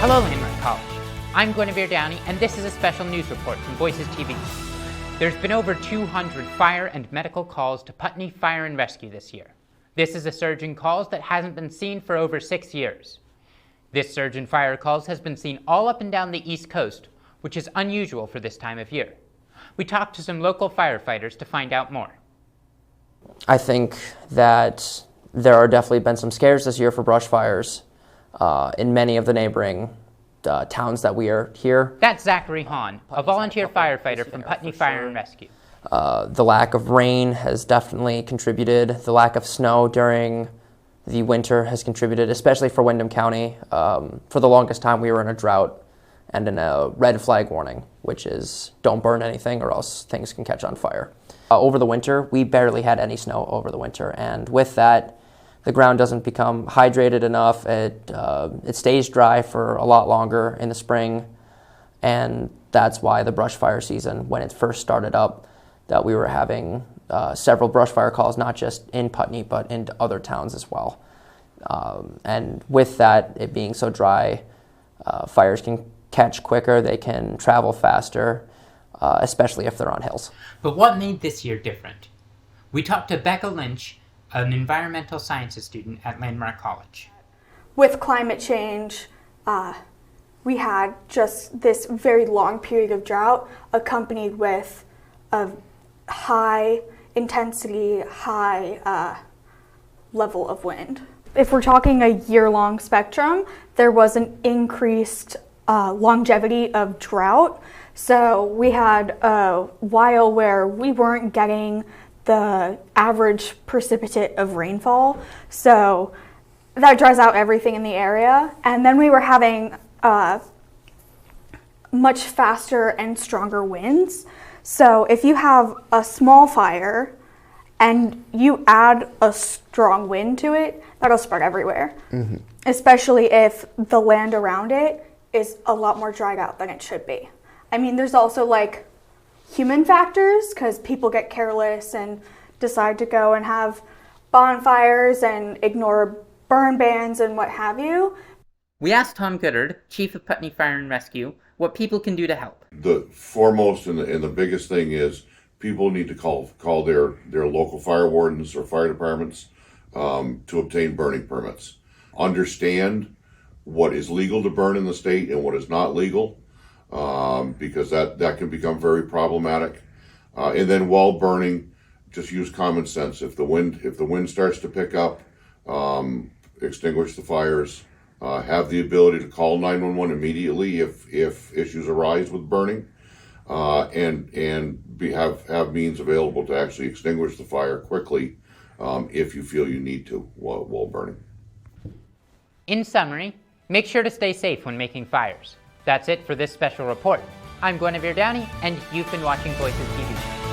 Hello, Landmark College. I'm Guinevere Downey, and this is a special news report from Voices TV. There's been over 200 fire and medical calls to Putney Fire and Rescue this year. This is a surge in calls that hasn't been seen for over 6 years. This surge in fire calls has been seen all up and down the East Coast, which is unusual for this time of year. We talked to some local firefighters to find out more. I think that there are definitely been some scares this year for brush fires in many of the neighboring towns that we are here. That's Zachary Hahn, a volunteer firefighter from Putney Fire and Rescue. The lack of rain has definitely contributed. The lack of snow during the winter has contributed, especially for Windham County. For the longest time, we were in a drought and in a red flag warning, which is don't burn anything or else things can catch on fire. Over the winter, we barely had any snow over the winter, and with that, the ground doesn't become hydrated enough. It stays dry for a lot longer in the spring, and that's why the brush fire season, when it first started up, that we were having several brush fire calls, not just in Putney, but into other towns as well. And with that, it being so dry, fires can catch quicker, they can travel faster, especially if they're on hills. But what made this year different? We talked to Becca Lynch, an environmental sciences student at Landmark College. With climate change, we had just this very long period of drought accompanied with a high intensity, high level of wind. If we're talking a year-long spectrum, there was an increased longevity of drought. So we had a while where we weren't getting the average precipitate of rainfall. So that dries out everything in the area. And then we were having much faster and stronger winds. So if you have a small fire and you add a strong wind to it, that'll spread everywhere. Mm-hmm. Especially if the land around it is a lot more dried out than it should be. I mean, there's also like human factors, because people get careless and decide to go and have bonfires and ignore burn bans and what have you. We asked Tom Goodard, chief of Putney Fire and Rescue, what people can do to help. The foremost and the biggest thing is people need to call their local fire wardens or fire departments to obtain burning permits. Understand what is legal to burn in the state and what is not legal, because that can become very problematic. And then while burning, just use common sense. If the wind starts to pick up, extinguish the fires. Have the ability to call 911 immediately if issues arise with burning, and have means available to actually extinguish the fire quickly if you feel you need to while burning. In summary, make sure to stay safe when making fires. That's it for this special report. I'm Guinevere Downey, and you've been watching Voices TV.